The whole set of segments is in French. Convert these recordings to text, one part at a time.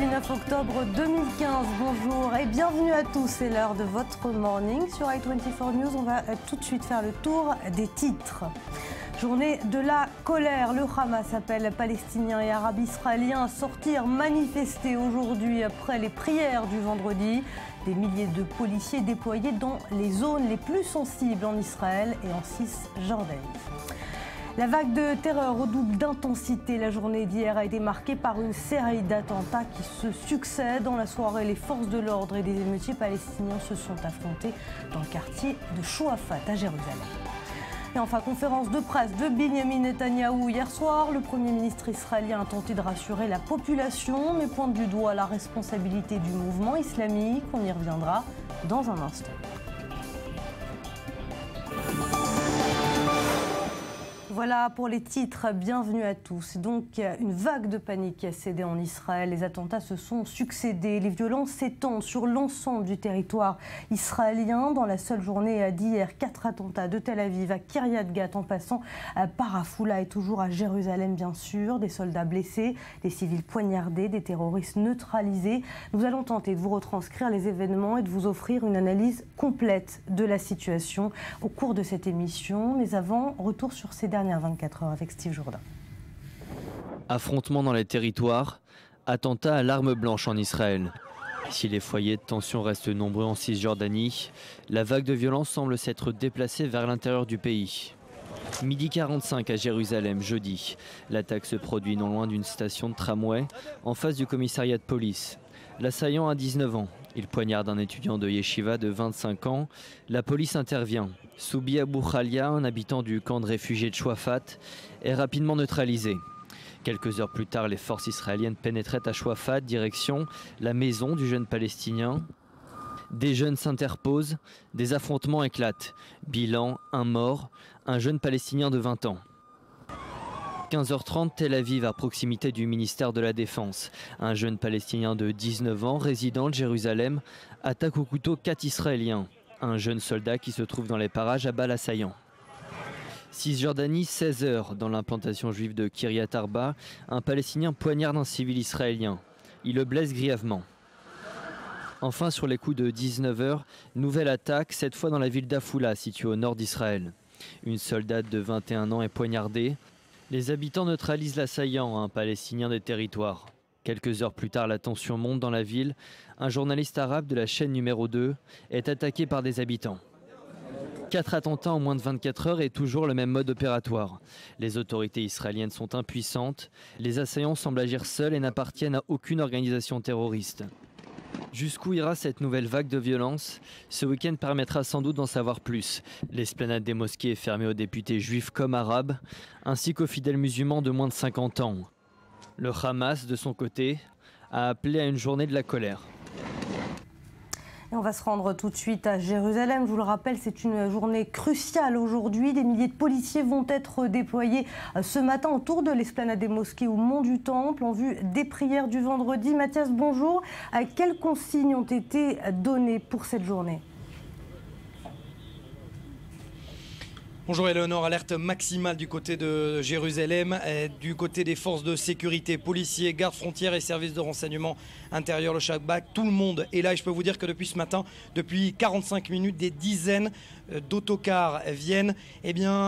mercredi 9 octobre 2015. Bonjour et bienvenue à tous. C'est l'heure de votre morning sur i24 News. On va tout de suite faire le tour des titres. Journée de la colère. Le Hamas appelle Palestiniens et Arabes israéliens à sortir manifester aujourd'hui après les prières du vendredi. Des milliers de policiers déployés dans les zones les plus sensibles en Israël et en Cisjordanie. La vague de terreur redouble d'intensité. La journée d'hier a été marquée par une série d'attentats qui se succèdent. Dans la soirée, les forces de l'ordre et des émeutiers palestiniens se sont affrontés dans le quartier de Chouafat à Jérusalem. Et enfin, conférence de presse de Benjamin Netanyahou hier soir. Le Premier ministre israélien a tenté de rassurer la population, mais pointe du doigt la responsabilité du mouvement islamique. On y reviendra dans un instant. Voilà pour les titres, bienvenue à tous. Donc une vague de panique a cédé en Israël, les attentats se sont succédés, les violences s'étendent sur l'ensemble du territoire israélien. Dans la seule journée d'hier, 4 attentats de Tel Aviv à Kiryat Gat en passant par Afula et toujours à Jérusalem bien sûr. Des soldats blessés, des civils poignardés, des terroristes neutralisés. Nous allons tenter de vous retranscrire les événements et de vous offrir une analyse complète de la situation au cours de cette émission. Mais avant, retour sur ces dernières 24 heures avec Steve Jourdain. Affrontements dans les territoires, attentats à l'arme blanche en Israël. Si les foyers de tension restent nombreux en Cisjordanie, la vague de violence semble s'être déplacée vers l'intérieur du pays. Midi 45 à Jérusalem, jeudi. L'attaque se produit non loin d'une station de tramway, en face du commissariat de police. L'assaillant a 19 ans. Il poignarde un étudiant de yeshiva de 25 ans. La police intervient. Soubi Abou Khalia, un habitant du camp de réfugiés de Chouafat, est rapidement neutralisé. Quelques heures plus tard, les forces israéliennes pénétraient à Chouafat, direction la maison du jeune Palestinien. Des jeunes s'interposent, des affrontements éclatent. Bilan, un mort, un jeune Palestinien de 20 ans. 15h30, Tel Aviv, à proximité du ministère de la Défense. Un jeune Palestinien de 19 ans, résident de Jérusalem, attaque au couteau 4 Israéliens. Un jeune soldat qui se trouve dans les parages abat l'assaillant. Cisjordanie, 16h, dans l'implantation juive de Kiryat Arba, un Palestinien poignarde un civil israélien. Il le blesse grièvement. Enfin, sur les coups de 19h, nouvelle attaque, cette fois dans la ville d'Afula, située au nord d'Israël. Une soldate de 21 ans est poignardée. Les habitants neutralisent l'assaillant, un Palestinien des territoires. Quelques heures plus tard, la tension monte dans la ville. Un journaliste arabe de la chaîne numéro 2 est attaqué par des habitants. 4 attentats en moins de 24 heures et toujours le même mode opératoire. Les autorités israéliennes sont impuissantes. Les assaillants semblent agir seuls et n'appartiennent à aucune organisation terroriste. Jusqu'où ira cette nouvelle vague de violence? Ce week-end permettra sans doute d'en savoir plus. L'esplanade des mosquées est fermée aux députés juifs comme arabes, ainsi qu'aux fidèles musulmans de moins de 50 ans. Le Hamas, de son côté, a appelé à une journée de la colère. Et on va se rendre tout de suite à Jérusalem. Je vous le rappelle, c'est une journée cruciale aujourd'hui. Des milliers de policiers vont être déployés ce matin autour de l'esplanade des mosquées au Mont du Temple en vue des prières du vendredi. Mathias, bonjour. Quelles consignes ont été données pour cette journée ? Bonjour Eleonore, alerte maximale du côté de Jérusalem, du côté des forces de sécurité, policiers, gardes frontières et services de renseignement intérieur, le Shabak. Tout le monde est là et je peux vous dire que depuis ce matin, depuis 45 minutes, des dizaines d'autocars viennent,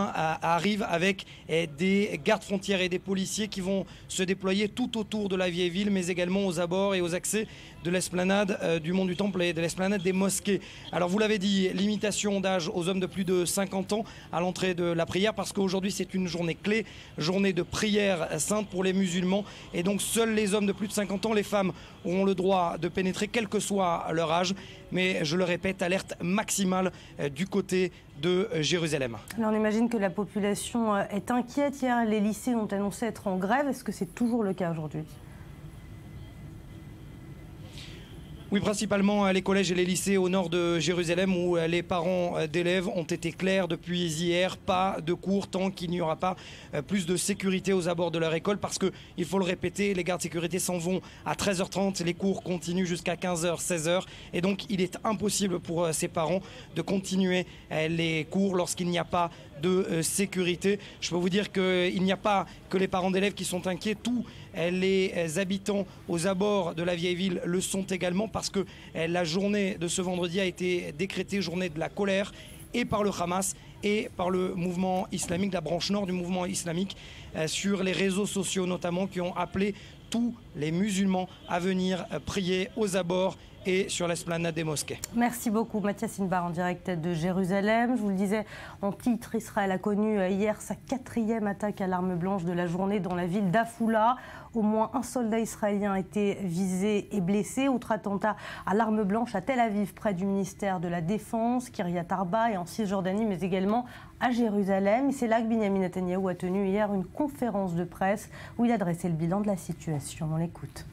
arrivent avec des gardes frontières et des policiers qui vont se déployer tout autour de la vieille ville, mais également aux abords et aux accès de l'esplanade du Mont du Temple et de l'esplanade des mosquées. Alors vous l'avez dit, limitation d'âge aux hommes de plus de 50 ans à l'entrée de la prière parce qu'aujourd'hui c'est une journée clé, journée de prière sainte pour les musulmans et donc seuls les hommes de plus de 50 ans, les femmes auront le droit de pénétrer quel que soit leur âge, mais je le répète, alerte maximale du côté de Jérusalem. Alors on imagine que la population est inquiète. Hier, les lycées ont annoncé être en grève. Est-ce que c'est toujours le cas aujourd'hui ? Oui, principalement les collèges et les lycées au nord de Jérusalem où les parents d'élèves ont été clairs depuis hier, pas de cours tant qu'il n'y aura pas plus de sécurité aux abords de leur école parce que, il faut le répéter, les gardes de sécurité s'en vont à 13h30, les cours continuent jusqu'à 15h, 16h et donc il est impossible pour ces parents de continuer les cours lorsqu'il n'y a pas de sécurité. Je peux vous dire qu'il n'y a pas que les parents d'élèves qui sont inquiets, tous les habitants aux abords de la vieille ville le sont également, parce que la journée de ce vendredi a été décrétée journée de la colère, et par le Hamas et par le mouvement islamique, la branche nord du mouvement islamique, sur les réseaux sociaux notamment, qui ont appelé tous les musulmans à venir prier aux abords et sur l'esplanade des mosquées. Merci beaucoup Mathias Inbar en direct de Jérusalem. Je vous le disais en titre, Israël a connu hier sa 4e attaque à l'arme blanche de la journée dans la ville d'Afula. Au moins un soldat israélien a été visé et blessé. Autre attentat à l'arme blanche à Tel Aviv, près du ministère de la Défense, Kiryat Arba et en Cisjordanie, mais également à Jérusalem. Et c'est là que Benjamin Netanyahou a tenu hier une conférence de presse où il a dressé le bilan de la situation. On l'écoute.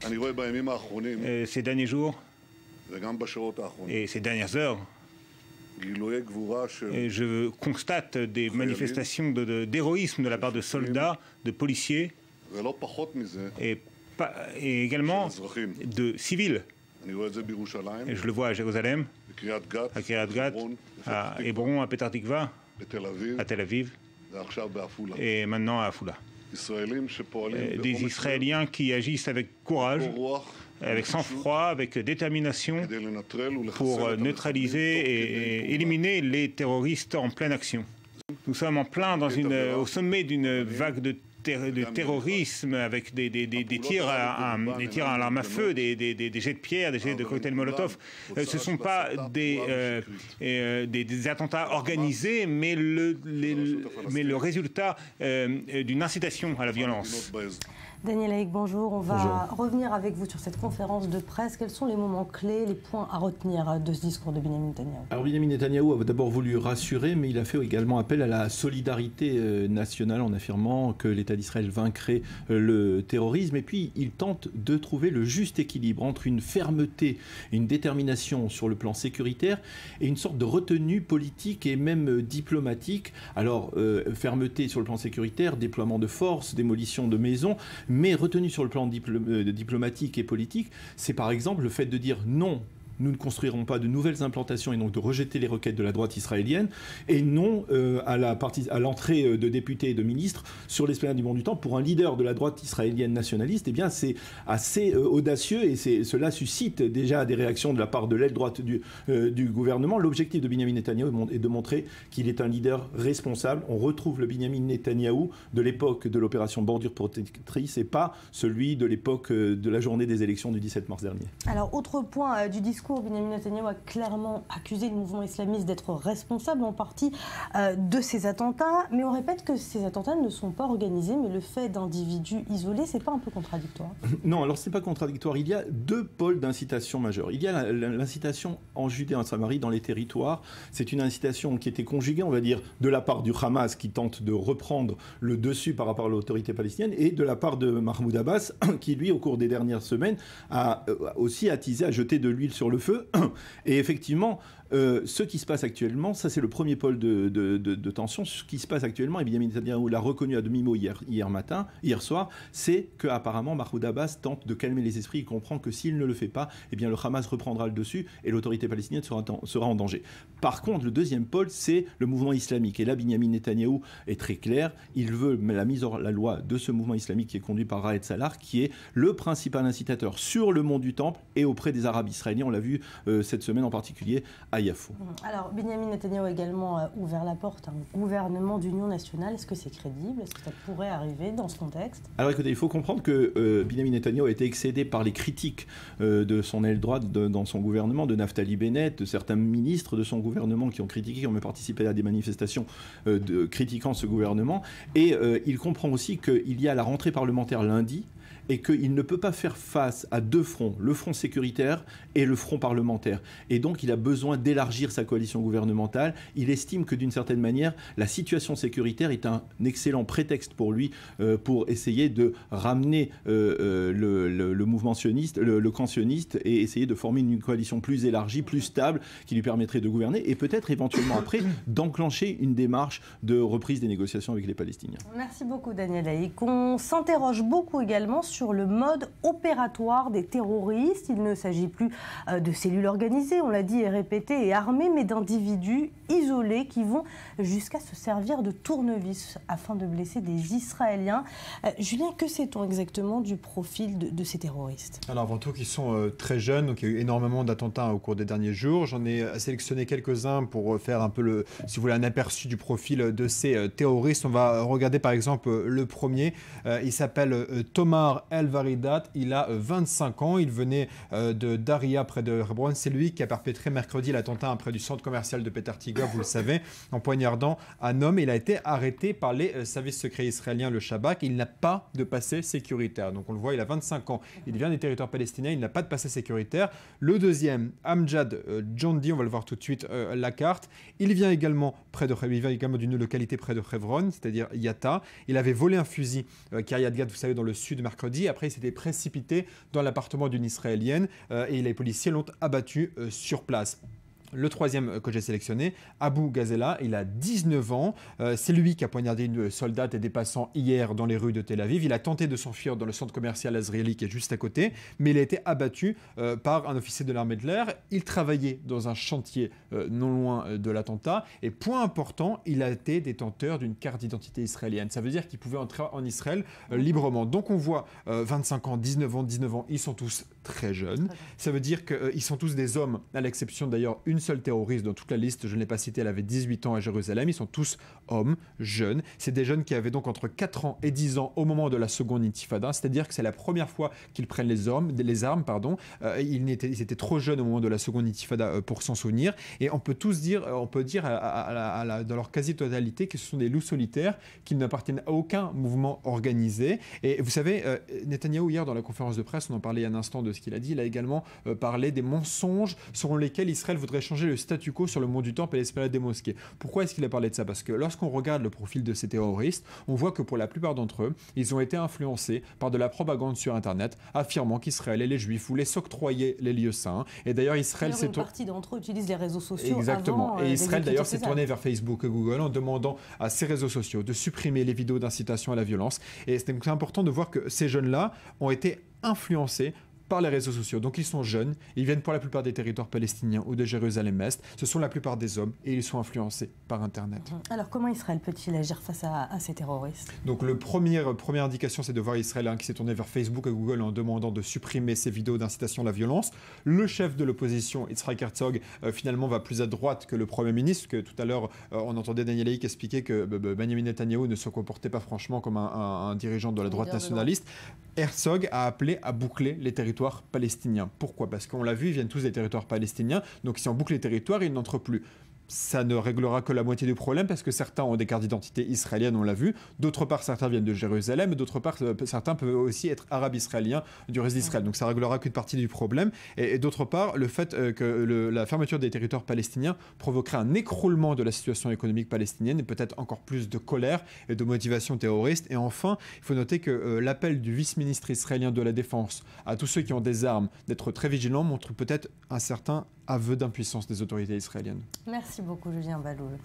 Ces derniers jours et ces dernières heures, je constate des manifestations d'héroïsme de la part de soldats, de policiers et également de civils. Et je le vois à Jérusalem, à Kiryat Gat, à Hébron, à Petah Tikva, à Tel Aviv et maintenant à Afula. Des Israéliens qui agissent avec courage, avec sang-froid, avec détermination pour neutraliser et éliminer les terroristes en pleine action. Nous sommes en plein au sommet d'une vague de terrorisme avec des tirs à l'arme à feu, des jets de pierre, des jets de cocktails Molotov. Ce ne sont pas des attentats organisés, mais le résultat d'une incitation à la violence. Daniel Haïk, bonjour. On va revenir avec vous sur cette conférence de presse. Quels sont les moments clés, les points à retenir de ce discours de Benjamin Netanyahou? Alors Benjamin Netanyahou a d'abord voulu rassurer, mais il a fait également appel à la solidarité nationale en affirmant que l'État d'Israël vaincrait le terrorisme. Et puis il tente de trouver le juste équilibre entre une fermeté, une détermination sur le plan sécuritaire et une sorte de retenue politique et même diplomatique. Alors fermeté sur le plan sécuritaire, déploiement de forces, démolition de maisons, mais retenu sur le plan diplomatique et politique, c'est par exemple le fait de dire non, nous ne construirons pas de nouvelles implantations et donc de rejeter les requêtes de la droite israélienne, et non à l'entrée de députés et de ministres sur l'esplanade du Mont du Temple. Pour un leader de la droite israélienne nationaliste, eh bien c'est assez audacieux et cela suscite déjà des réactions de la part de l'aile droite du gouvernement. L'objectif de Benjamin Netanyahou est de montrer qu'il est un leader responsable. On retrouve le Benjamin Netanyahou de l'époque de l'opération Bordure protectrice et pas celui de l'époque de la journée des élections du 17 mars dernier. Alors, autre point du discours, Benjamin Netanyahou a clairement accusé le mouvement islamiste d'être responsable en partie de ces attentats, mais on répète que ces attentats ne sont pas organisés, mais le fait d'individus isolés, c'est pas un peu contradictoire? Non, alors c'est pas contradictoire. Il y a deux pôles d'incitation majeure. Il y a l'incitation en Judée, en Samarie, dans les territoires. C'est une incitation qui était conjuguée, on va dire, de la part du Hamas qui tente de reprendre le dessus par rapport à l'autorité palestinienne et de la part de Mahmoud Abbas qui, lui, au cours des dernières semaines, a aussi attisé, a jeté de l'huile sur le feu. Et effectivement, ce qui se passe actuellement, ça c'est le premier pôle de tension. Ce qui se passe actuellement, et Benjamin Netanyahou l'a reconnu à demi-mot hier soir, c'est qu'apparemment Mahmoud Abbas tente de calmer les esprits. Il comprend que s'il ne le fait pas, eh bien le Hamas reprendra le dessus et l'autorité palestinienne sera en danger. Par contre, le deuxième pôle, c'est le mouvement islamique. Et là, Benjamin Netanyahou est très clair. Il veut la mise hors la loi de ce mouvement islamique qui est conduit par Raed Salar, qui est le principal incitateur sur le mont du Temple et auprès des Arabes israéliens. On l'a vu cette semaine en particulier à Yafo. Alors, Benjamin Netanyahou a également ouvert la porte à un gouvernement d'union nationale. Est-ce que c'est crédible? Est-ce que ça pourrait arriver dans ce contexte? Alors écoutez, il faut comprendre que Benjamin Netanyahou a été excédé par les critiques de son aile droite dans son gouvernement, de Naftali Bennett, de certains ministres de son gouvernement qui ont critiqué, qui ont même participé à des manifestations critiquant ce gouvernement. Et il comprend aussi qu'il y a la rentrée parlementaire lundi, et qu'il ne peut pas faire face à deux fronts, le front sécuritaire et le front parlementaire. Et donc, il a besoin d'élargir sa coalition gouvernementale. Il estime que, d'une certaine manière, la situation sécuritaire est un excellent prétexte pour lui pour essayer de ramener le mouvement sioniste, le camp sioniste, et essayer de former une coalition plus élargie, plus stable, qui lui permettrait de gouverner et peut-être éventuellement après d'enclencher une démarche de reprise des négociations avec les Palestiniens. Merci beaucoup, Daniel Haïk. On s'interroge beaucoup également sur sur le mode opératoire des terroristes. Il ne s'agit plus de cellules organisées, on l'a dit et répété, et armées, mais d'individus isolés qui vont jusqu'à se servir de tournevis afin de blesser des Israéliens. Julien, que sait-on exactement du profil de ces terroristes? Alors avant tout, qu'ils sont très jeunes, donc il y a eu énormément d'attentats au cours des derniers jours. J'en ai sélectionné quelques-uns pour faire un peu, si vous voulez, un aperçu du profil de ces terroristes. On va regarder par exemple le premier. Il s'appelle Tomar El-Varidat. Il a 25 ans. Il venait de Daria, près de Hebron. C'est lui qui a perpétré mercredi l'attentat près du centre commercial de Petah Tikva, vous le savez, en poignardant un homme. Il a été arrêté par les services secrets israéliens, le Shabak. Il n'a pas de passé sécuritaire. Donc on le voit, il a 25 ans. Il vient des territoires palestiniens. Il n'a pas de passé sécuritaire. Le deuxième, Amjad Jondi, on va le voir tout de suite, la carte. Il vient également d'une localité près de Hebron, c'est-à-dire Yatta. Il avait volé un fusil Kiryat Gat, vous savez, dans le sud mercredi. Après, il s'était précipité dans l'appartement d'une Israélienne et les policiers l'ont abattu sur place. Le troisième que j'ai sélectionné, Abou Gazela, il a 19 ans. C'est lui qui a poignardé une soldate et des passants hier dans les rues de Tel Aviv. Il a tenté de s'enfuir dans le centre commercial azrieli qui est juste à côté, mais il a été abattu par un officier de l'armée de l'air. Il travaillait dans un chantier non loin de l'attentat. Et point important, il a été détenteur d'une carte d'identité israélienne. Ça veut dire qu'il pouvait entrer en Israël librement. Donc on voit 25 ans, 19 ans, ils sont tous très jeunes. Ça veut dire qu'ils sont tous des hommes, à l'exception d'ailleurs une seule terroriste dans toute la liste, je ne l'ai pas citée, elle avait 18 ans à Jérusalem. Ils sont tous hommes, jeunes. C'est des jeunes qui avaient donc entre 4 ans et 10 ans au moment de la seconde intifada, c'est-à-dire que c'est la première fois qu'ils prennent les armes. Ils étaient trop jeunes au moment de la seconde intifada pour s'en souvenir. Et on peut dire dans leur quasi-totalité que ce sont des loups solitaires qui n'appartiennent à aucun mouvement organisé. Et vous savez, Netanyahou hier dans la conférence de presse, on en parlait il y a un instant de ce qu'il a dit, il a également parlé des mensonges selon lesquels Israël voudrait changer le statu quo sur le mont du Temple et l'esplanade des mosquées. Pourquoi est-ce qu'il a parlé de ça? Parce que lorsqu'on regarde le profil de ces terroristes, on voit que pour la plupart d'entre eux, ils ont été influencés par de la propagande sur Internet, affirmant qu'Israël et les Juifs voulaient s'octroyer les lieux saints. Et d'ailleurs, Israël une partie d'entre eux utilisent les réseaux sociaux. Exactement. Avant, et Israël d'ailleurs s'est tourné vers Facebook et Google en demandant à ces réseaux sociaux de supprimer les vidéos d'incitation à la violence. Et c'est important de voir que ces jeunes-là ont été influencés par les réseaux sociaux. Donc ils sont jeunes, ils viennent pour la plupart des territoires palestiniens ou de Jérusalem-Est. Ce sont la plupart des hommes et ils sont influencés par Internet. Alors comment Israël peut-il agir face à ces terroristes? Donc première indication, c'est de voir Israël qui s'est tourné vers Facebook et Google en demandant de supprimer ces vidéos d'incitation à la violence. Le chef de l'opposition, Yitzhak Herzog, finalement va plus à droite que le Premier ministre, que tout à l'heure on entendait Daniel Haïk expliquer que Benjamin Netanyahou ne se comportait pas franchement comme un dirigeant de la droite nationaliste. Herzog a appelé à boucler les territoires palestiniens. Pourquoi? Parce qu'on l'a vu, ils viennent tous des territoires palestiniens, donc si on boucle les territoires, ils n'entrent plus. Ça ne réglera que la moitié du problème parce que certains ont des cartes d'identité israéliennes, on l'a vu. D'autre part, certains viennent de Jérusalem. D'autre part, certains peuvent aussi être arabes israéliens du reste d'Israël. Donc ça ne réglera qu'une partie du problème. Et d'autre part, le fait que la fermeture des territoires palestiniens provoquerait un écroulement de la situation économique palestinienne et peut-être encore plus de colère et de motivation terroriste. Et enfin, il faut noter que l'appel du vice-ministre israélien de la Défense à tous ceux qui ont des armes d'être très vigilants montre peut-être un certain aveu d'impuissance des autorités israéliennes. Merci beaucoup Julien Baloul.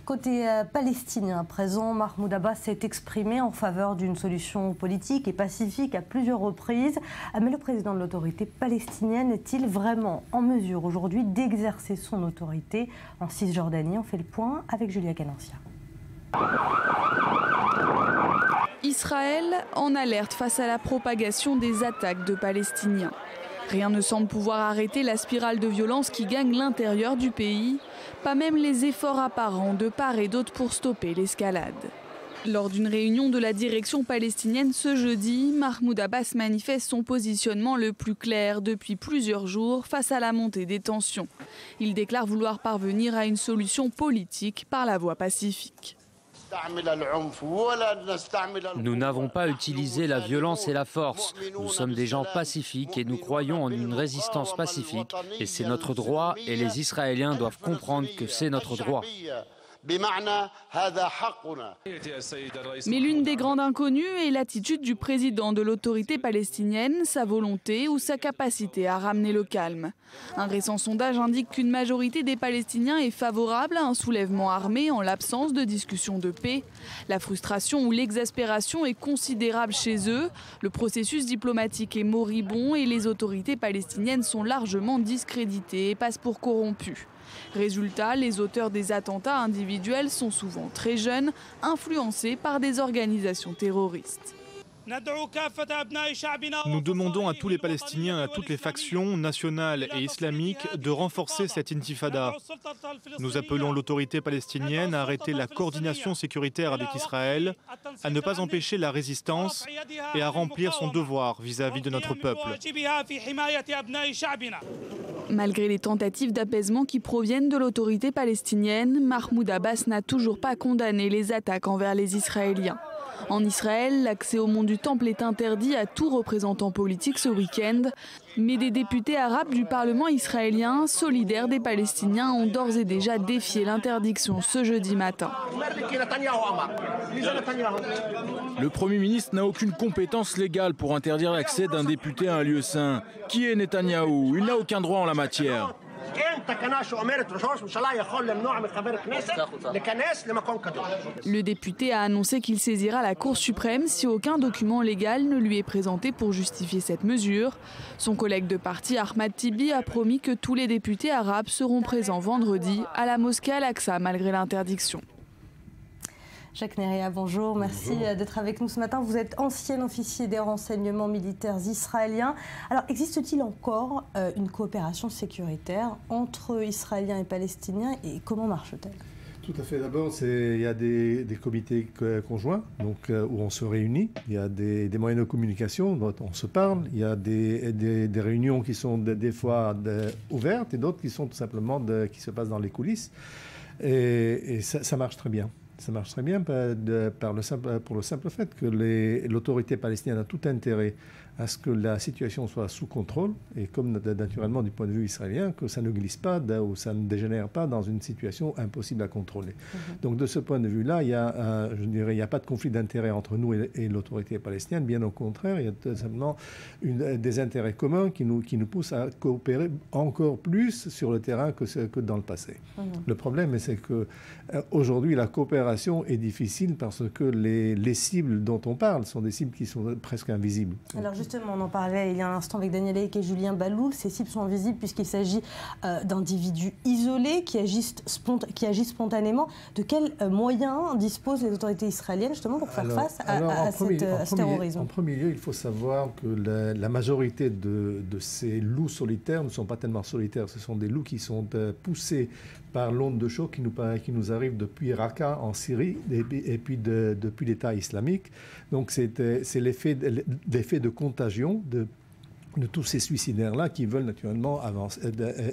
Côté palestinien, à présent, Mahmoud Abbas s'est exprimé en faveur d'une solution politique et pacifique à plusieurs reprises. Mais le président de l'autorité palestinienne est-il vraiment en mesure aujourd'hui d'exercer son autorité en Cisjordanie? On fait le point avec Julia Canancia. Israël en alerte face à la propagation des attaques de Palestiniens. Rien ne semble pouvoir arrêter la spirale de violence qui gagne l'intérieur du pays, pas même les efforts apparents de part et d'autre pour stopper l'escalade. Lors d'une réunion de la direction palestinienne ce jeudi, Mahmoud Abbas manifeste son positionnement le plus clair depuis plusieurs jours face à la montée des tensions. Il déclare vouloir parvenir à une solution politique par la voie pacifique. Nous n'avons pas utilisé la violence et la force. Nous sommes des gens pacifiques et nous croyons en une résistance pacifique. Et c'est notre droit et les Israéliens doivent comprendre que c'est notre droit. Mais l'une des grandes inconnues est l'attitude du président de l'autorité palestinienne, sa volonté ou sa capacité à ramener le calme. Un récent sondage indique qu'une majorité des Palestiniens est favorable à un soulèvement armé en l'absence de discussion de paix. La frustration ou l'exaspération est considérable chez eux. Le processus diplomatique est moribond et les autorités palestiniennes sont largement discréditées et passent pour corrompues. Résultat, les auteurs des attentats individuels sont souvent très jeunes, influencés par des organisations terroristes. Nous demandons à tous les Palestiniens, à toutes les factions nationales et islamiques de renforcer cette intifada. Nous appelons l'autorité palestinienne à arrêter la coordination sécuritaire avec Israël, à ne pas empêcher la résistance et à remplir son devoir vis-à-vis de notre peuple. Malgré les tentatives d'apaisement qui proviennent de l'autorité palestinienne, Mahmoud Abbas n'a toujours pas condamné les attaques envers les Israéliens. En Israël, l'accès au mont du Temple est interdit à tout représentant politique ce week-end. Mais des députés arabes du Parlement israélien, solidaires des Palestiniens, ont d'ores et déjà défié l'interdiction ce jeudi matin. Le Premier ministre n'a aucune compétence légale pour interdire l'accès d'un député à un lieu saint. Qui est Netanyahou? Il n'a aucun droit en la matière. Le député a annoncé qu'il saisira la Cour suprême si aucun document légal ne lui est présenté pour justifier cette mesure. Son collègue de parti, Ahmad Tibi, a promis que tous les députés arabes seront présents vendredi à la mosquée Al-Aqsa malgré l'interdiction. Jacques Neria, bonjour. Merci d'être avec nous ce matin. Vous êtes ancien officier des renseignements militaires israéliens. Alors, existe-t-il encore une coopération sécuritaire entre Israéliens et Palestiniens et comment marche-t-elle ? Tout à fait. D'abord, il y a des comités conjoints donc, où on se réunit. Il y a des moyens de communication dont on se parle. Il y a des réunions qui sont des fois ouvertes et d'autres qui sont tout simplement qui se passent dans les coulisses. Et ça marche très bien. Ça marche très bien pour le simple fait que l'autorité palestinienne a tout intérêt à ce que la situation soit sous contrôle et comme naturellement du point de vue israélien, que ça ne glisse pas ou ça ne dégénère pas dans une situation impossible à contrôler. Donc de ce point de vue-là, je dirais, il n'y a pas de conflit d'intérêts entre nous et l'autorité palestinienne. Bien au contraire, il y a tout simplement des intérêts communs qui nous poussent à coopérer encore plus sur le terrain que dans le passé. Le problème, c'est que aujourd'hui, la coopération est difficile parce que les cibles dont on parle sont des cibles qui sont presque invisibles. Alors justement, on en parlait il y a un instant avec Daniel Haïk et Julien Baloul. Ces cibles sont invisibles puisqu'il s'agit d'individus isolés qui agissent spontanément. De quels moyens disposent les autorités israéliennes justement pour faire face à ce terrorisme? En premier lieu, il faut savoir que la majorité de ces loups solitaires ne sont pas tellement solitaires. Ce sont des loups qui sont poussés par l'onde de choc qui nous arrive depuis Raqqa en Syrie et puis depuis l'État islamique. Donc c'est l'effet de contagion de tous ces suicidaires-là qui veulent naturellement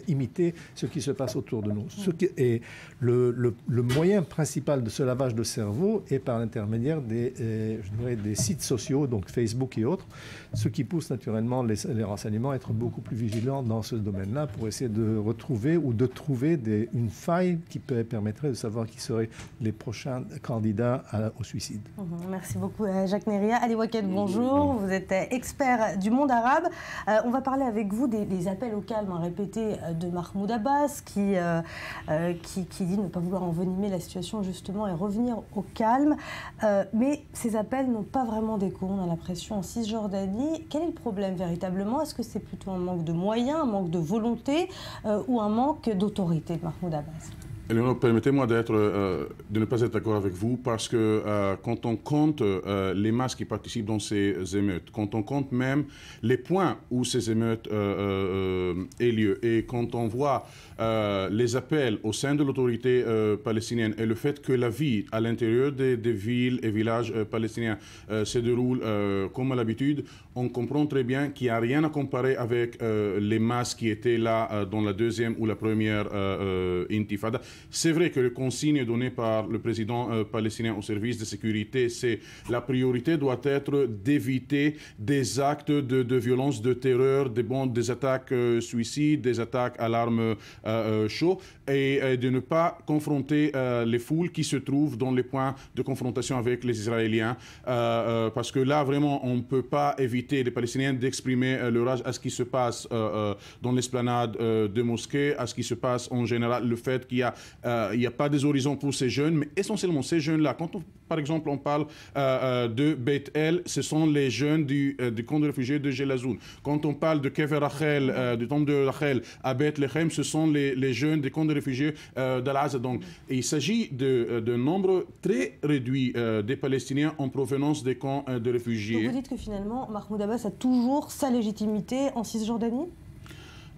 imiter ce qui se passe autour de nous. Et le moyen principal de ce lavage de cerveau est par l'intermédiaire des sites sociaux, donc Facebook et autres, ce qui pousse naturellement les renseignements à être beaucoup plus vigilants dans ce domaine-là pour essayer de retrouver ou de trouver une faille qui permettrait de savoir qui seraient les prochains candidats au suicide. Merci beaucoup Jacques Neria. Ali Waqued, bonjour. Vous êtes expert du monde arabe. On va parler avec vous des appels au calme répétés de Mahmoud Abbas qui dit ne pas vouloir envenimer la situation justement et revenir au calme. Mais ces appels n'ont pas vraiment d'écho. On a l'impression en Cisjordanie. Quel est le problème véritablement? Est-ce que c'est plutôt un manque de moyens, un manque de volonté ou un manque d'autorité de Mahmoud Abbas? Eleonore, permettez-moi de ne pas être d'accord avec vous parce que quand on compte les masses qui participent dans ces émeutes, quand on compte même les points où ces émeutes aient lieu et quand on voit les appels au sein de l'autorité palestinienne et le fait que la vie à l'intérieur des villes et villages palestiniens se déroule comme à l'habitude, on comprend très bien qu'il n'y a rien à comparer avec les masses qui étaient là dans la deuxième ou la première intifada. C'est vrai que les consignes données par le président palestinien au service de sécurité, c'est la priorité doit être d'éviter des actes de violence, de terreur, des attaques suicides, des attaques à l'arme chaude, et de ne pas confronter les foules qui se trouvent dans les points de confrontation avec les Israéliens, parce que là, vraiment, on ne peut pas éviter les Palestiniens d'exprimer leur rage à ce qui se passe dans l'esplanade de mosquées, à ce qui se passe en général, le fait qu'il n'y a pas des horizons pour ces jeunes, mais essentiellement ces jeunes-là. Quand par exemple on parle de Beit El, ce sont les jeunes du camp de réfugiés de Gelazoun. Quand on parle de Kever Rachel, du tombe de Rachel à Bethléem, ce sont les jeunes des camps de réfugiés d'Al-Aqsa. Donc il s'agit d'un nombre très réduit des Palestiniens en provenance des camps de réfugiés. Donc vous dites que finalement Mahmoud Abbas a toujours sa légitimité en Cisjordanie ?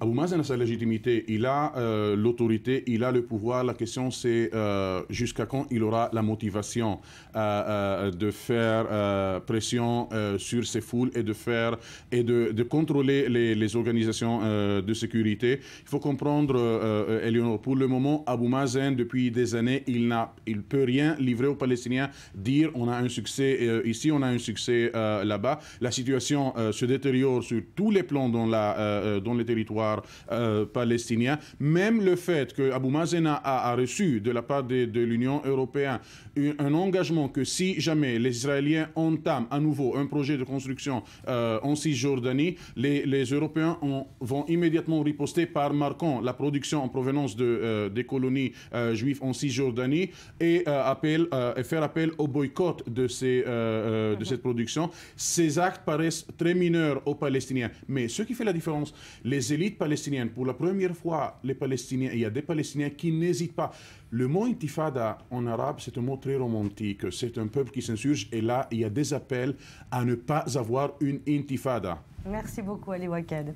Abou Mazen a sa légitimité, il a l'autorité, il a le pouvoir. La question c'est jusqu'à quand il aura la motivation de faire pression sur ces foules et de contrôler les organisations de sécurité. Il faut comprendre, Eleonore, pour le moment, Abou Mazen, depuis des années, il ne peut rien livrer aux Palestiniens, dire on a un succès ici, on a un succès là-bas. La situation se détériore sur tous les plans dans les territoires palestinien. Même le fait que Abou Mazen a reçu de la part de l'Union européenne un engagement que si jamais les Israéliens entament à nouveau un projet de construction en Cisjordanie, les Européens vont immédiatement riposter par marquant la production en provenance des colonies juives en Cisjordanie et faire appel au boycott de cette production. Ces actes paraissent très mineurs aux Palestiniens. Mais ce qui fait la différence, les élites palestiniennes, pour la première fois, les Palestiniens, il y a des Palestiniens qui n'hésitent pas. Le mot intifada en arabe, c'est un mot très romantique. C'est un peuple qui s'insurge et là, il y a des appels à ne pas avoir une intifada. Merci beaucoup Ali Wakad.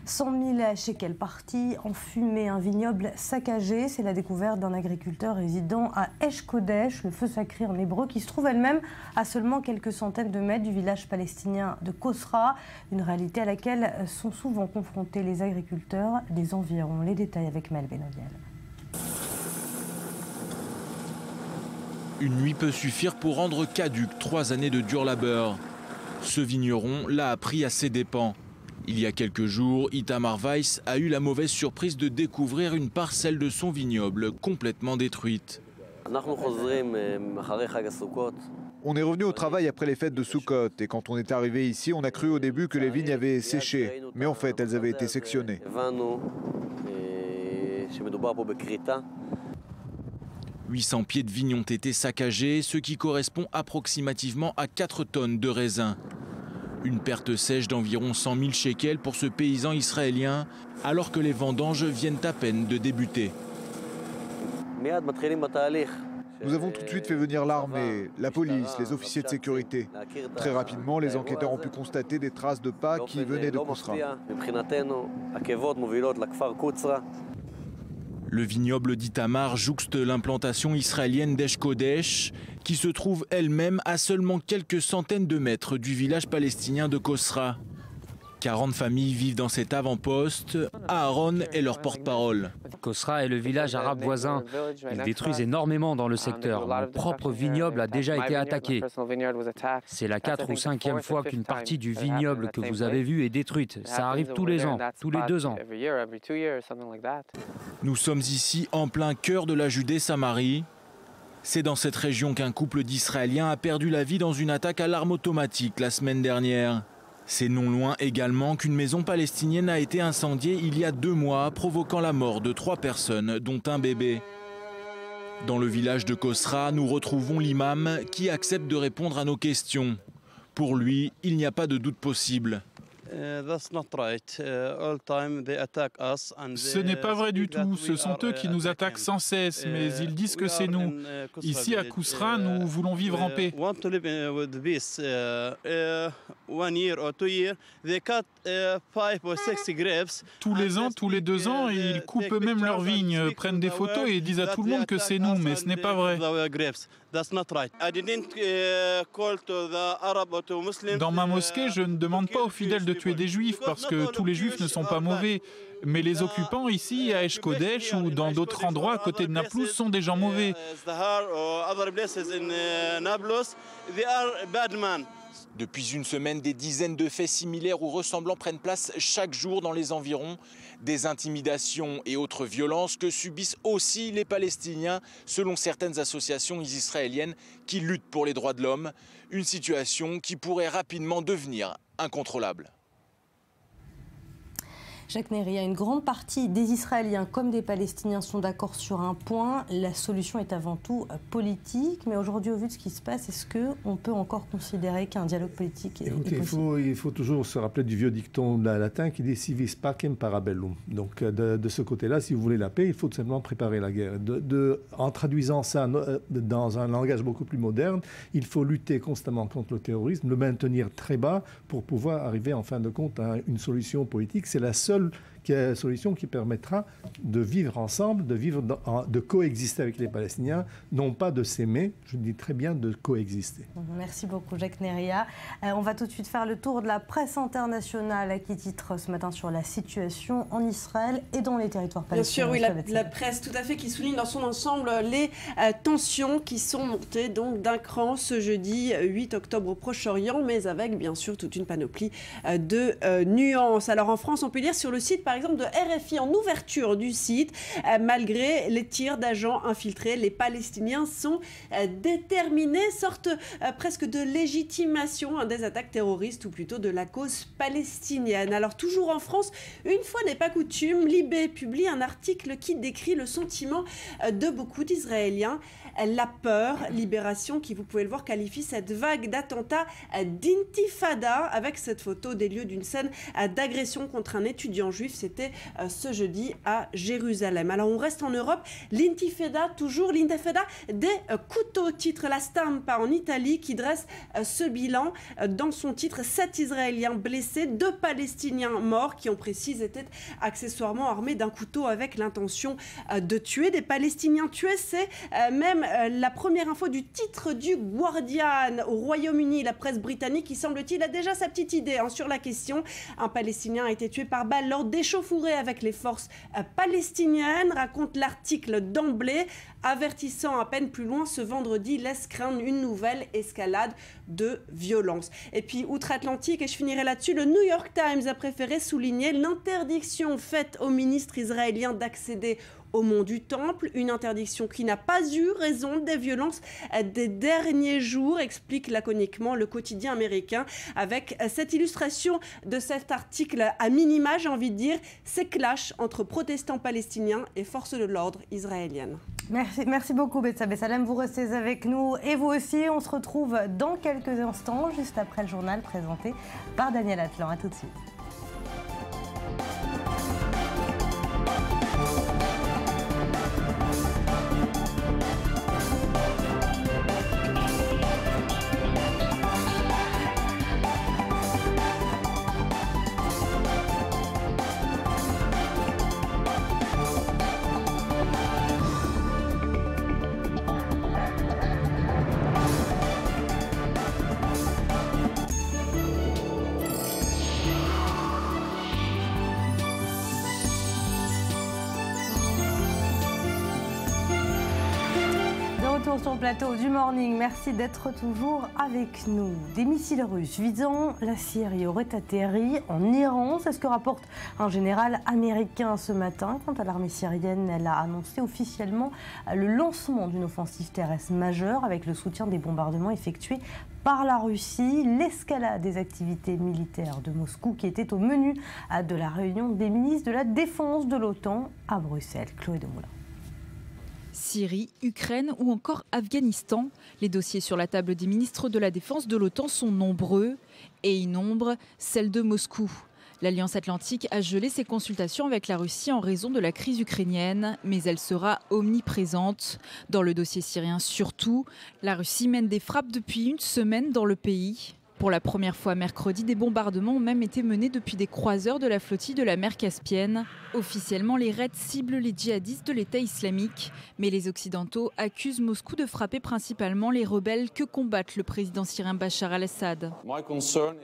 100 000 shekels partis en fumée, un vignoble saccagé. C'est la découverte d'un agriculteur résidant à Esh Kodesh, le feu sacré en hébreu, qui se trouve elle-même à seulement quelques centaines de mètres du village palestinien de Kosra. Une réalité à laquelle sont souvent confrontés les agriculteurs des environs. Les détails avec Mel Benodiel. Une nuit peut suffire pour rendre caduque 3 années de dur labeur. Ce vigneron l'a appris à ses dépens. Il y a quelques jours, Itamar Weiss a eu la mauvaise surprise de découvrir une parcelle de son vignoble complètement détruite. On est revenu au travail après les fêtes de Sukkot et quand on est arrivé ici, on a cru au début que les vignes avaient séché, mais en fait, elles avaient été sectionnées. 800 pieds de vignes ont été saccagés, ce qui correspond approximativement à 4 tonnes de raisin. Une perte sèche d'environ 100 000 shekels pour ce paysan israélien, alors que les vendanges viennent à peine de débuter. Nous avons tout de suite fait venir l'armée, la police, les officiers de sécurité. Très rapidement, les enquêteurs ont pu constater des traces de pas qui venaient de Kousra. Le vignoble d'Itamar jouxte l'implantation israélienne d'Esh Kodesh, qui se trouve elle-même à seulement quelques centaines de mètres du village palestinien de Kosra. 40 familles vivent dans cet avant-poste. Aaron est leur porte-parole. Kosra est le village arabe voisin. Ils détruisent énormément dans le secteur. Mon propre vignoble a déjà été attaqué. C'est la 4e ou 5e fois qu'une partie du vignoble que vous avez vu est détruite. Ça arrive tous les ans, tous les 2 ans. Nous sommes ici en plein cœur de la Judée-Samarie. C'est dans cette région qu'un couple d'Israéliens a perdu la vie dans une attaque à l'arme automatique la semaine dernière. C'est non loin également qu'une maison palestinienne a été incendiée il y a 2 mois, provoquant la mort de 3 personnes, dont un bébé. Dans le village de Kosra, nous retrouvons l'imam qui accepte de répondre à nos questions. Pour lui, il n'y a pas de doute possible. Ce n'est pas vrai du tout. Ce sont eux qui nous attaquent sans cesse, mais ils disent que c'est nous. Ici, à Kousra, nous voulons vivre en paix. Tous les ans, tous les 2 ans, ils coupent eux-mêmes leurs vignes, prennent des photos et disent à tout le monde que c'est nous, mais ce n'est pas vrai. Dans ma mosquée, je ne demande pas aux fidèles de tuer des juifs parce que tous les juifs ne sont pas mauvais. Mais les occupants ici, à Esh Kodesh ou dans d'autres endroits à côté de Naplouse, sont des gens mauvais. Depuis une semaine, des dizaines de faits similaires ou ressemblants prennent place chaque jour dans les environs. Des intimidations et autres violences que subissent aussi les Palestiniens, selon certaines associations israéliennes qui luttent pour les droits de l'homme. Une situation qui pourrait rapidement devenir incontrôlable. Jacques Néria, une grande partie des Israéliens comme des Palestiniens sont d'accord sur un point, la solution est avant tout politique. Mais aujourd'hui, au vu de ce qui se passe, est-ce qu'on peut encore considérer qu'un dialogue politique est possible ? Il faut toujours se rappeler du vieux dicton latin qui dit « si vis pacem parabellum ». Donc de ce côté-là, si vous voulez la paix, il faut tout simplement préparer la guerre. En traduisant ça dans un langage beaucoup plus moderne, il faut lutter constamment contre le terrorisme, le maintenir très bas pour pouvoir arriver en fin de compte à une solution politique. C'est la seule solution qui permettra de vivre ensemble, de coexister avec les Palestiniens, non pas de s'aimer, je dis très bien de coexister. Merci beaucoup Jacques Néria. On va tout de suite faire le tour de la presse internationale qui titre ce matin sur la situation en Israël et dans les territoires palestiniens. Bien sûr, oui, la presse tout à fait qui souligne dans son ensemble les tensions qui sont montées donc d'un cran ce jeudi 8 octobre au Proche-Orient, mais avec bien sûr toute une panoplie de nuances. Alors en France, on peut lire sur le site par exemple de RFI en ouverture du site, malgré les tirs d'agents infiltrés, les Palestiniens sont déterminés, sorte presque de légitimation des attaques terroristes ou plutôt de la cause palestinienne. Alors toujours en France, une fois n'est pas coutume, Libé publie un article qui décrit le sentiment de beaucoup d'Israéliens. La peur, Libération, qui vous pouvez le voir, qualifie cette vague d'attentats d'intifada avec cette photo des lieux d'une scène d'agression contre un étudiant juif. C'était ce jeudi à Jérusalem. Alors on reste en Europe. L'intifada, toujours l'intifada des couteaux, titre La Stampa en Italie qui dresse ce bilan dans son titre. 7 Israéliens blessés, 2 Palestiniens morts qui, on précise, étaient accessoirement armés d'un couteau avec l'intention de tuer. Des Palestiniens tués, c'est même la première info du titre du Guardian au Royaume-Uni. La presse britannique qui, semble-t-il, a déjà sa petite idée sur la question. Un Palestinien a été tué par balle lors d'échauffourées avec les forces palestiniennes, raconte l'article d'emblée, avertissant à peine plus loin ce vendredi laisse craindre une nouvelle escalade de violence. Et puis outre-Atlantique, et je finirai là-dessus, le New York Times a préféré souligner l'interdiction faite aux ministres israéliens d'accéder au mont du Temple, une interdiction qui n'a pas eu raison des violences des derniers jours, explique laconiquement le quotidien américain, avec cette illustration de cet article à minima, j'ai envie de dire, ces clashs entre protestants palestiniens et forces de l'ordre israéliennes. Merci beaucoup Betsabé Salem, vous restez avec nous et vous aussi, on se retrouve dans quelques instants, juste après le journal présenté par Daniel Atlan. À tout de suite. Sur le plateau du Morning, merci d'être toujours avec nous. Des missiles russes visant la Syrie auraient atterri en Iran, c'est ce que rapporte un général américain ce matin. Quant à l'armée syrienne, elle a annoncé officiellement le lancement d'une offensive terrestre majeure avec le soutien des bombardements effectués par la Russie. L'escalade des activités militaires de Moscou qui était au menu de la réunion des ministres de la Défense de l'OTAN à Bruxelles. Chloé Demoulin. Syrie, Ukraine ou encore Afghanistan, les dossiers sur la table des ministres de la Défense de l'OTAN sont nombreux et innombrent celle de Moscou. L'Alliance Atlantique a gelé ses consultations avec la Russie en raison de la crise ukrainienne, mais elle sera omniprésente. Dans le dossier syrien surtout, la Russie mène des frappes depuis une semaine dans le pays. Pour la première fois mercredi, des bombardements ont même été menés depuis des croiseurs de la flottille de la mer Caspienne. Officiellement, les raids ciblent les djihadistes de l'État islamique. Mais les Occidentaux accusent Moscou de frapper principalement les rebelles que combattent le président syrien Bachar al-Assad.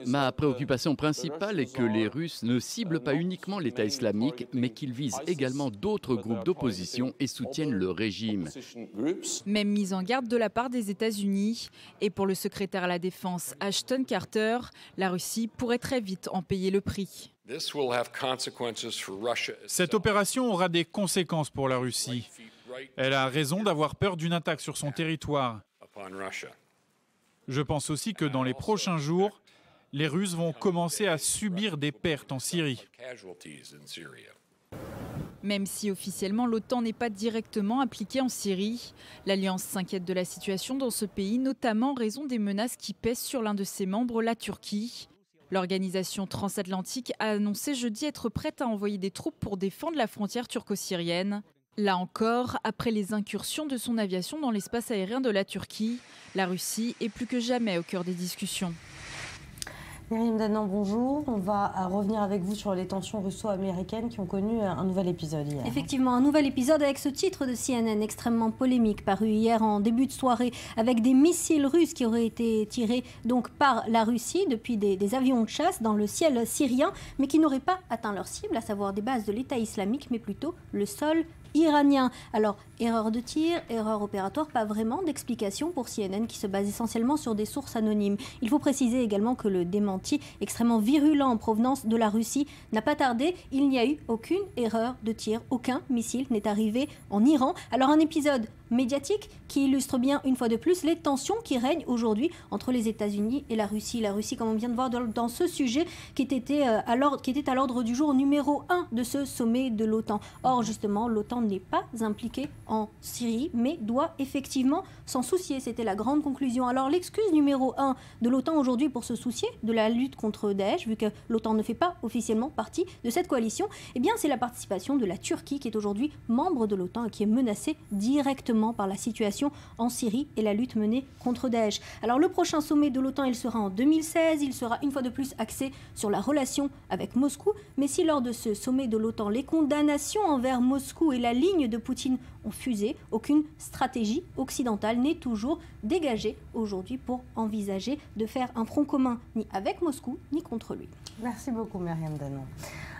Ma préoccupation principale est que les Russes ne ciblent pas uniquement l'État islamique, mais qu'ils visent également d'autres groupes d'opposition et soutiennent le régime. Même mise en garde de la part des États-Unis. Et pour le secrétaire à la Défense Ashton Carter, la Russie pourrait très vite en payer le prix. Cette opération aura des conséquences pour la Russie. Elle a raison d'avoir peur d'une attaque sur son territoire. Je pense aussi que dans les prochains jours, les Russes vont commencer à subir des pertes en Syrie. Même si officiellement l'OTAN n'est pas directement impliquée en Syrie, l'Alliance s'inquiète de la situation dans ce pays, notamment en raison des menaces qui pèsent sur l'un de ses membres, la Turquie. L'organisation transatlantique a annoncé jeudi être prête à envoyer des troupes pour défendre la frontière turco-syrienne. Là encore, après les incursions de son aviation dans l'espace aérien de la Turquie, la Russie est plus que jamais au cœur des discussions. Myriam Danan, bonjour. On va revenir avec vous sur les tensions russo-américaines qui ont connu un nouvel épisode hier. Effectivement, un nouvel épisode avec ce titre de CNN extrêmement polémique paru hier en début de soirée avec des missiles russes qui auraient été tirés donc par la Russie depuis des avions de chasse dans le ciel syrien, mais qui n'auraient pas atteint leur cible, à savoir des bases de l'État islamique, mais plutôt le sol iranien. Alors, erreur de tir, erreur opératoire, pas vraiment d'explication pour CNN qui se base essentiellement sur des sources anonymes. Il faut préciser également que le démenti extrêmement virulent en provenance de la Russie n'a pas tardé. Il n'y a eu aucune erreur de tir, aucun missile n'est arrivé en Iran. Alors un épisode médiatique qui illustre bien une fois de plus les tensions qui règnent aujourd'hui entre les États-Unis et la Russie. La Russie, comme on vient de voir dans ce sujet, qui était à l'ordre du jour numéro 1 de ce sommet de l'OTAN. Or, justement, l'OTAN n'est pas impliquée en Syrie, mais doit effectivement s'en soucier. C'était la grande conclusion. Alors, l'excuse numéro 1 de l'OTAN aujourd'hui pour se soucier de la lutte contre Daesh, vu que l'OTAN ne fait pas officiellement partie de cette coalition, eh bien, c'est la participation de la Turquie, qui est aujourd'hui membre de l'OTAN et qui est menacée directement par la situation en Syrie et la lutte menée contre Daesh. Alors le prochain sommet de l'OTAN, il sera en 2016, il sera une fois de plus axé sur la relation avec Moscou, mais si lors de ce sommet de l'OTAN, les condamnations envers Moscou et la ligne de Poutine ont fusé, aucune stratégie occidentale n'est toujours dégagée aujourd'hui pour envisager de faire un front commun ni avec Moscou ni contre lui. Merci beaucoup Myriam Danan.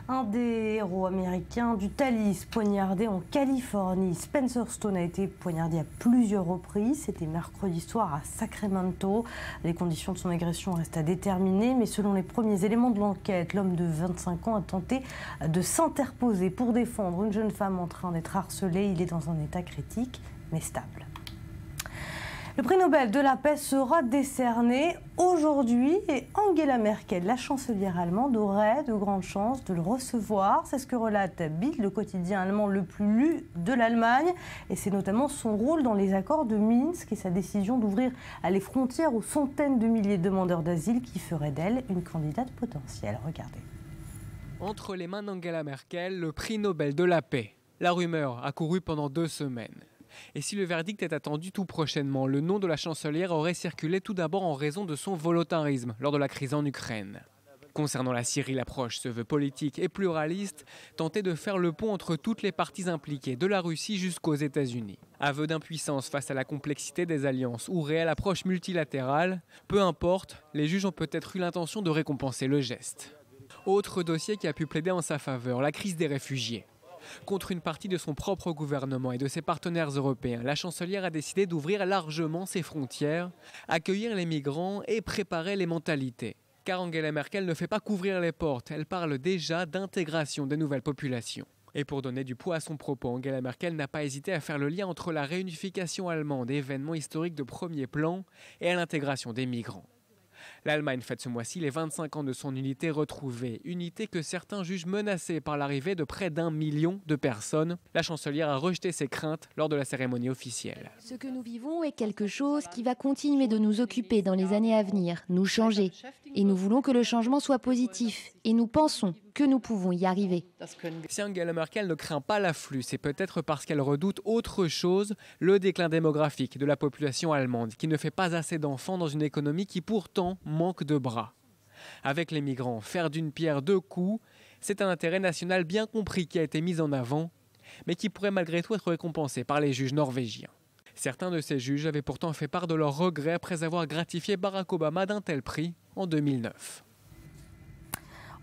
Un des héros américains du Thalys, poignardé en Californie. Spencer Stone a été poignardé à plusieurs reprises. C'était mercredi soir à Sacramento. Les conditions de son agression restent à déterminer, mais selon les premiers éléments de l'enquête, l'homme de 25 ans a tenté de s'interposer pour défendre une jeune femme en train d'être harcelée. Il est dans un état critique, mais stable. Le prix Nobel de la paix sera décerné aujourd'hui et Angela Merkel, la chancelière allemande, aurait de grandes chances de le recevoir. C'est ce que relate Bild, le quotidien allemand le plus lu de l'Allemagne. Et c'est notamment son rôle dans les accords de Minsk et sa décision d'ouvrir les frontières aux centaines de milliers de demandeurs d'asile qui ferait d'elle une candidate potentielle. Regardez. Entre les mains d'Angela Merkel, le prix Nobel de la paix. La rumeur a couru pendant 2 semaines. Et si le verdict est attendu tout prochainement, le nom de la chancelière aurait circulé tout d'abord en raison de son volontarisme lors de la crise en Ukraine. Concernant la Syrie, l'approche se veut politique et pluraliste, tenter de faire le pont entre toutes les parties impliquées, de la Russie jusqu'aux États-Unis. Aveu d'impuissance face à la complexité des alliances ou réelle approche multilatérale, peu importe, les juges ont peut-être eu l'intention de récompenser le geste. Autre dossier qui a pu plaider en sa faveur, la crise des réfugiés. Contre une partie de son propre gouvernement et de ses partenaires européens, la chancelière a décidé d'ouvrir largement ses frontières, accueillir les migrants et préparer les mentalités. Car Angela Merkel ne fait pas qu'ouvrir les portes, elle parle déjà d'intégration des nouvelles populations. Et pour donner du poids à son propos, Angela Merkel n'a pas hésité à faire le lien entre la réunification allemande, événement historique de premier plan, et l'intégration des migrants. L'Allemagne fête ce mois-ci les 25 ans de son unité retrouvée, unité que certains jugent menacée par l'arrivée de près d'1 million de personnes. La chancelière a rejeté ses craintes lors de la cérémonie officielle. Ce que nous vivons est quelque chose qui va continuer de nous occuper dans les années à venir, nous changer. Et nous voulons que le changement soit positif. Et nous pensons que nous pouvons y arriver. Si Angela Merkel ne craint pas l'afflux, c'est peut-être parce qu'elle redoute autre chose, le déclin démographique de la population allemande, qui ne fait pas assez d'enfants dans une économie qui pourtant manque de bras. Avec les migrants, faire d'une pierre deux coups, c'est un intérêt national bien compris qui a été mis en avant, mais qui pourrait malgré tout être récompensé par les juges norvégiens. Certains de ces juges avaient pourtant fait part de leurs regrets après avoir gratifié Barack Obama d'un tel prix en 2009.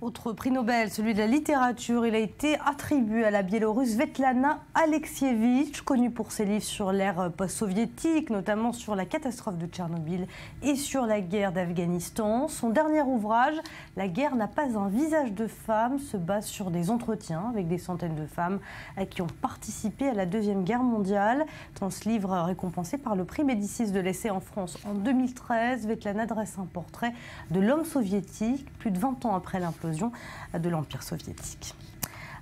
Autre prix Nobel, celui de la littérature, il a été attribué à la Biélorusse Svetlana Alexievitch, connue pour ses livres sur l'ère post-soviétique, notamment sur la catastrophe de Tchernobyl et sur la guerre d'Afghanistan. Son dernier ouvrage, La guerre n'a pas un visage de femme, se base sur des entretiens avec des centaines de femmes qui ont participé à la Deuxième Guerre mondiale. Dans ce livre récompensé par le prix Médicis de l'essai en France en 2013, Svetlana dresse un portrait de l'homme soviétique, plus de 20 ans après l'implosion de l'Empire soviétique.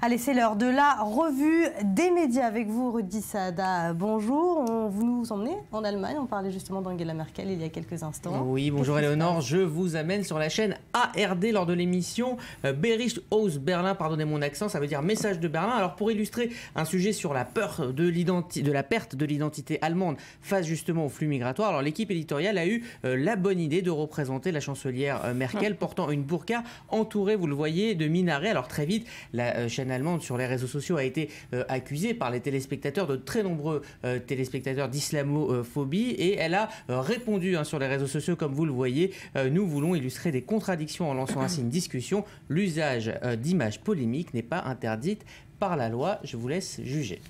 Allez, c'est l'heure de la revue des médias avec vous, Rudy Saada. Bonjour, vous nous emmenez en Allemagne. On parlait justement d'Angela Merkel il y a quelques instants. Oui, bonjour Éléonore. Je vous amène sur la chaîne ARD lors de l'émission Bericht aus Berlin. Pardonnez mon accent, ça veut dire message de Berlin. Alors pour illustrer un sujet sur la peur de la perte de l'identité allemande face justement au flux migratoire, alors l'équipe éditoriale a eu la bonne idée de représenter la chancelière Merkel portant une burqa entourée, vous le voyez, de minarets. Alors très vite, la chaîne allemande sur les réseaux sociaux a été accusée par les téléspectateurs, de très nombreux téléspectateurs d'islamophobie, et elle a répondu sur les réseaux sociaux comme vous le voyez. Nous voulons illustrer des contradictions en lançant ainsi une discussion. L'usage d'images polémiques n'est pas interdite par la loi. Je vous laisse juger.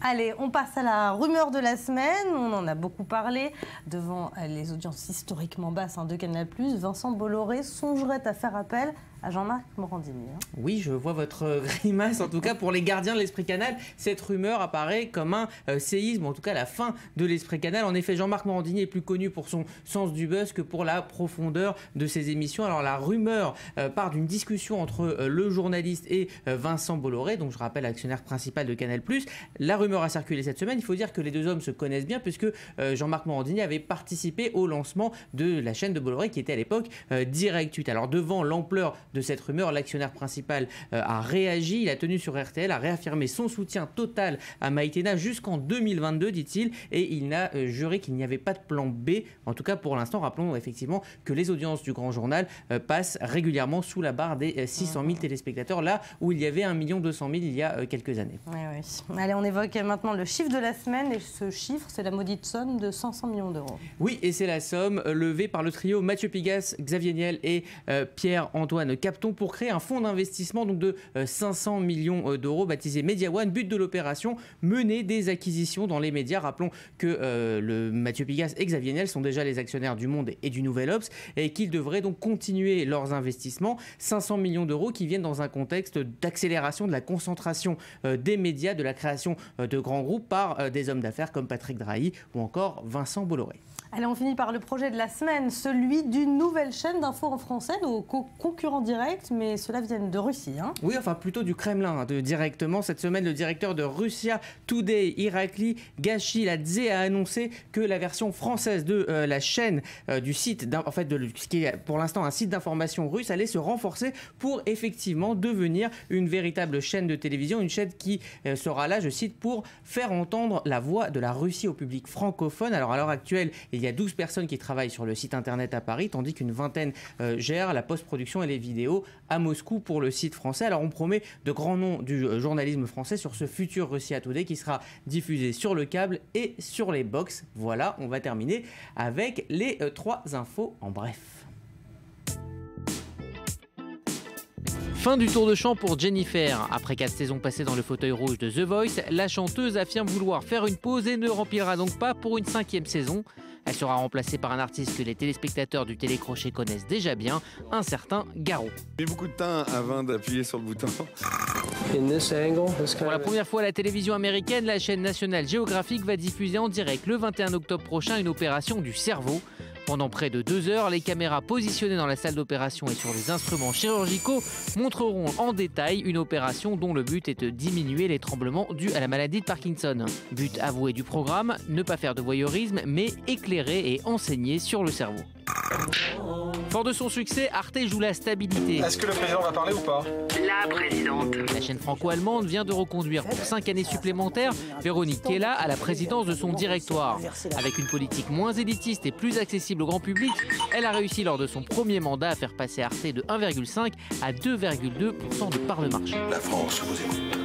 Allez, on passe à la rumeur de la semaine. On en a beaucoup parlé devant les audiences historiquement basses de Canal+. Vincent Bolloré songerait à faire appel à Jean-Marc Morandini. Oui, je vois votre grimace. En tout cas, pour les gardiens de l'Esprit Canal, cette rumeur apparaît comme un séisme, en tout cas la fin de l'Esprit Canal. En effet, Jean-Marc Morandini est plus connu pour son sens du buzz que pour la profondeur de ses émissions. Alors la rumeur part d'une discussion entre le journaliste et Vincent Bolloré, donc je rappelle actionnaire principal de Canal+. La rumeur a circulé cette semaine. Il faut dire que les deux hommes se connaissent bien puisque Jean-Marc Morandini avait participé au lancement de la chaîne de Bolloré qui était à l'époque Direct 8. Alors devant l'ampleur de cette rumeur, l'actionnaire principal a réagi. Il a tenu sur RTL à réaffirmer son soutien total à Maïtena jusqu'en 2022, dit-il, et il n'a juré qu'il n'y avait pas de plan B. En tout cas, pour l'instant, rappelons effectivement que les audiences du Grand Journal passent régulièrement sous la barre des 600 000 téléspectateurs, là où il y avait 1 200 000 il y a quelques années. Oui. Allez, on évoque maintenant le chiffre de la semaine, et ce chiffre, c'est la maudite somme de 500 millions d'euros. Oui, et c'est la somme levée par le trio Mathieu Pigasse, Xavier Niel et Pierre-Antoine Capton pour créer un fonds d'investissement donc de 500 millions d'euros baptisé Media One. But de l'opération, mener des acquisitions dans les médias. Rappelons que le Mathieu Pigasse et Xavier Niel sont déjà les actionnaires du Monde et du Nouvel Obs et qu'ils devraient donc continuer leurs investissements. 500 millions d'euros qui viennent dans un contexte d'accélération de la concentration des médias, de la création de grands groupes par des hommes d'affaires comme Patrick Drahi ou encore Vincent Bolloré. Allez, on finit par le projet de la semaine, celui d'une nouvelle chaîne d'infos en français, nos concurrents directs, mais ceux-là viennent de Russie. Oui, enfin plutôt du Kremlin, directement. Cette semaine, le directeur de Russia Today, Irakli Gachiladze, a annoncé que la version française de la chaîne du site, ce qui est pour l'instant un site d'information russe, allait se renforcer pour effectivement devenir une véritable chaîne de télévision, une chaîne qui sera là, je cite, pour faire entendre la voix de la Russie au public francophone. Alors à l'heure actuelle, il y a 12 personnes qui travaillent sur le site internet à Paris, tandis qu'une vingtaine gèrent la post-production et les vidéos à Moscou pour le site français. Alors on promet de grands noms du journalisme français sur ce futur Russia Today qui sera diffusé sur le câble et sur les box. Voilà, on va terminer avec les 3 infos en bref. Fin du tour de chant pour Jennifer. Après 4 saisons passées dans le fauteuil rouge de The Voice, la chanteuse affirme vouloir faire une pause et ne remplira donc pas pour une 5e saison. Elle sera remplacée par un artiste que les téléspectateurs du télécrochet connaissent déjà bien, un certain Garou. J'ai mis beaucoup de temps avant d'appuyer sur le bouton. Pour la première fois à la télévision américaine, la chaîne nationale Géographique va diffuser en direct le 21 octobre prochain une opération du cerveau. Pendant près de 2 heures, les caméras positionnées dans la salle d'opération et sur les instruments chirurgicaux montreront en détail une opération dont le but est de diminuer les tremblements dus à la maladie de Parkinson. But avoué du programme, ne pas faire de voyeurisme, mais éclairer et enseigner sur le cerveau. Fort de son succès, Arte joue la stabilité. Est-ce que le président va parler ou pas? La présidente. La chaîne franco-allemande vient de reconduire pour 5 années supplémentaires Véronique Kella à la présidence de son directoire. Avec une politique moins élitiste et plus accessible au grand public, elle a réussi lors de son premier mandat à faire passer Arte de 1,5 à 2,2% de part de marché. La France vous écoute.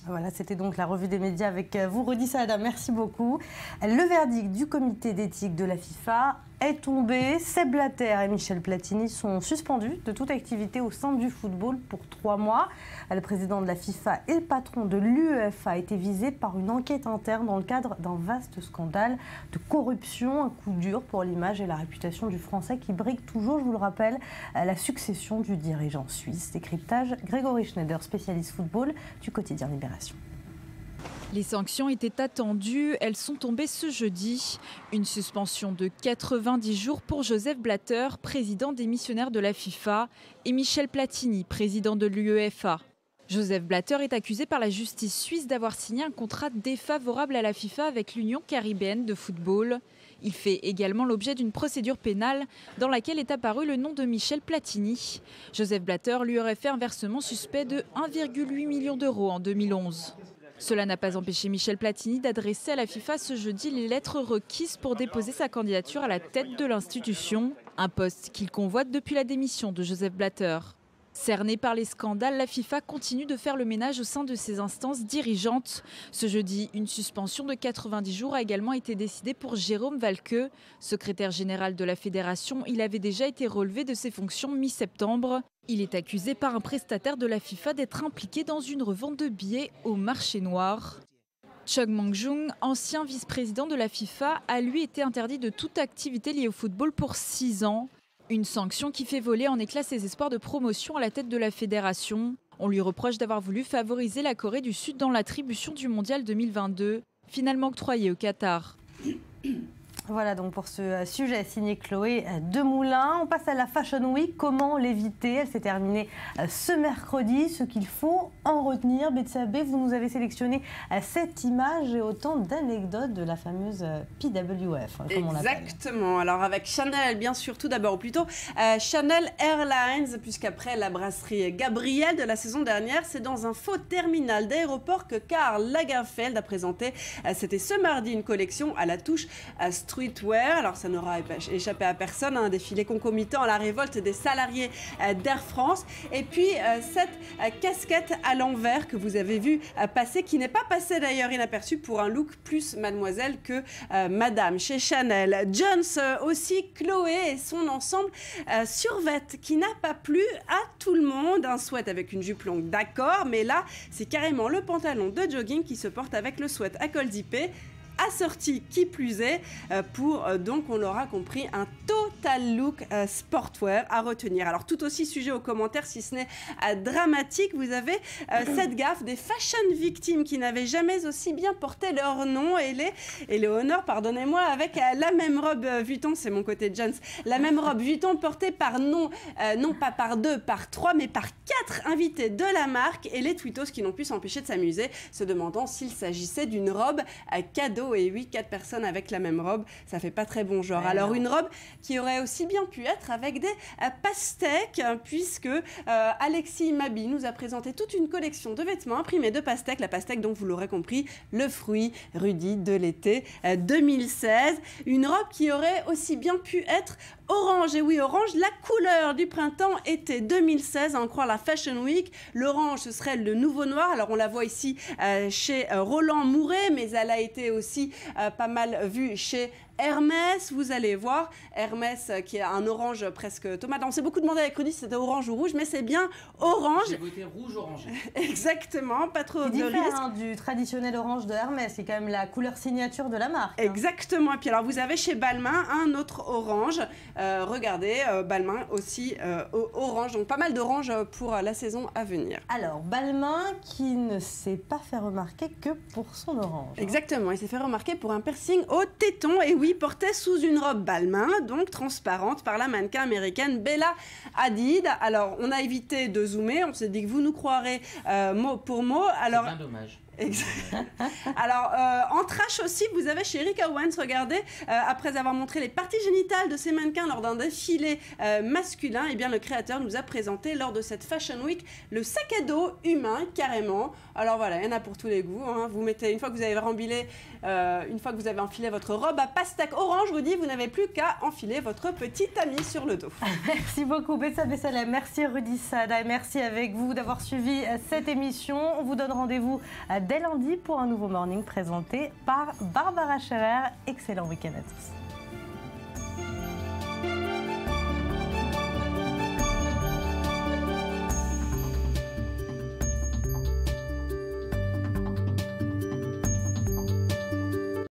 Voilà, c'était donc la revue des médias avec vous, Rudy Saada. Merci beaucoup. Le verdict du comité d'éthique de la FIFA est tombé. Sepp Blatter et Michel Platini sont suspendus de toute activité au sein du football pour 3 mois. Le président de la FIFA et le patron de l'UEFA a été visé par une enquête interne dans le cadre d'un vaste scandale de corruption. Un coup dur pour l'image et la réputation du Français qui brigue toujours, je vous le rappelle, la succession du dirigeant suisse. Décryptage, Grégory Schneider, spécialiste football du quotidien Libération. Les sanctions étaient attendues, elles sont tombées ce jeudi. Une suspension de 90 jours pour Joseph Blatter, président démissionnaire de la FIFA, et Michel Platini, président de l'UEFA. Joseph Blatter est accusé par la justice suisse d'avoir signé un contrat défavorable à la FIFA avec l'Union caribéenne de football. Il fait également l'objet d'une procédure pénale dans laquelle est apparu le nom de Michel Platini. Joseph Blatter lui aurait fait un versement suspect de 1,8 million d'euros en 2011. Cela n'a pas empêché Michel Platini d'adresser à la FIFA ce jeudi les lettres requises pour déposer sa candidature à la tête de l'institution, un poste qu'il convoite depuis la démission de Joseph Blatter. Cernée par les scandales, la FIFA continue de faire le ménage au sein de ses instances dirigeantes. Ce jeudi, une suspension de 90 jours a également été décidée pour Jérôme Valqueux, secrétaire général de la fédération. Il avait déjà été relevé de ses fonctions mi-septembre. Il est accusé par un prestataire de la FIFA d'être impliqué dans une revente de billets au marché noir. Chog Mong-jung, ancien vice-président de la FIFA, a lui été interdit de toute activité liée au football pour 6 ans. Une sanction qui fait voler en éclats ses espoirs de promotion à la tête de la fédération. On lui reproche d'avoir voulu favoriser la Corée du Sud dans l'attribution du Mondial 2022, finalement octroyé au Qatar. Voilà donc pour ce sujet signé Chloé Demoulin. On passe à la Fashion Week. Comment l'éviter? Elle s'est terminée ce mercredi. Ce qu'il faut en retenir. Betsabé, vous nous avez sélectionné cette image et autant d'anecdotes de la fameuse PWF. Comme on exactement. Alors avec Chanel, bien sûr, tout d'abord, ou plutôt Chanel Airlines, puisqu'après la brasserie Gabriel de la saison dernière, c'est dans un faux terminal d'aéroport que Karl Lagerfeld a présenté. C'était ce mardi une collection à la touche streetwear. Alors ça n'aura échappé à personne, un défilé concomitant à la révolte des salariés d'Air France. Et puis cette casquette à l'envers que vous avez vu passer, qui n'est pas passée d'ailleurs inaperçue pour un look plus mademoiselle que madame chez Chanel. Jones aussi, Chloé et son ensemble survêt qui n'a pas plu à tout le monde. Un sweat avec une jupe longue, d'accord, mais là c'est carrément le pantalon de jogging qui se porte avec le sweat à col zippé, assorti qui plus est pour donc on l'aura compris un total look sportwear à retenir. Alors tout aussi sujet aux commentaires si ce n'est dramatique, vous avez cette gaffe des fashion victimes qui n'avaient jamais aussi bien porté leur nom et les honneurs, pardonnez-moi, avec la même robe Vuitton, c'est mon côté Jones, la même robe Vuitton portée par non pas par 2, par 3 mais par 4 invités de la marque et les twittos qui n'ont pu s'empêcher de s'amuser se demandant s'il s'agissait d'une robe cadeau. Et oui, 4 personnes avec la même robe, ça fait pas très bon genre. Alors une robe qui aurait aussi bien pu être avec des pastèques, puisque Alexis Mabi nous a présenté toute une collection de vêtements imprimés de pastèques. La pastèque, donc vous l'aurez compris, le fruit Rudy de l'été 2016. Une robe qui aurait aussi bien pu être orange. Et oui, orange, la couleur du printemps-été 2016, à en croire la Fashion Week. L'orange, ce serait le nouveau noir. Alors on la voit ici chez Roland Mouret, mais elle a été aussi pas mal vue chez Hermès. Vous allez voir Hermès qui a un orange presque tomate. On s'est beaucoup demandé avec Rudy si c'était orange ou rouge, mais c'est bien orange. J'ai voté rouge-orange. Exactement, pas trop de risque. Du traditionnel orange de Hermès, c'est quand même la couleur signature de la marque. Exactement. Et puis alors vous avez chez Balmain un autre orange. Regardez, Balmain aussi orange. Donc pas mal d'orange pour la saison à venir. Alors Balmain qui ne s'est pas fait remarquer que pour son orange. Exactement, il s'est fait remarquer pour un piercing au téton. Et oui, portait sous une robe Balmain, donc transparente, par la mannequin américaine Bella Hadid. Alors, on a évité de zoomer, on s'est dit que vous nous croirez mot pour mot. Alors, c'est bien dommage. Alors, en trash aussi, vous avez chez Rick Owens, regardez, après avoir montré les parties génitales de ses mannequins lors d'un défilé masculin, eh bien, le créateur nous a présenté lors de cette Fashion Week le sac à dos humain, carrément. Alors voilà, il y en a pour tous les goûts. Hein. Vous mettez, une fois que vous avez enfilé votre robe à pastèque orange, je vous dis, vous n'avez plus qu'à enfiler votre petit ami sur le dos. Merci beaucoup, Bessa Bessalem. Merci, Rudy Sada. Et merci avec vous d'avoir suivi cette émission. On vous donne rendez-vous dès lundi pour un nouveau morning présenté par Barbara Scherer. Excellent week-end à tous.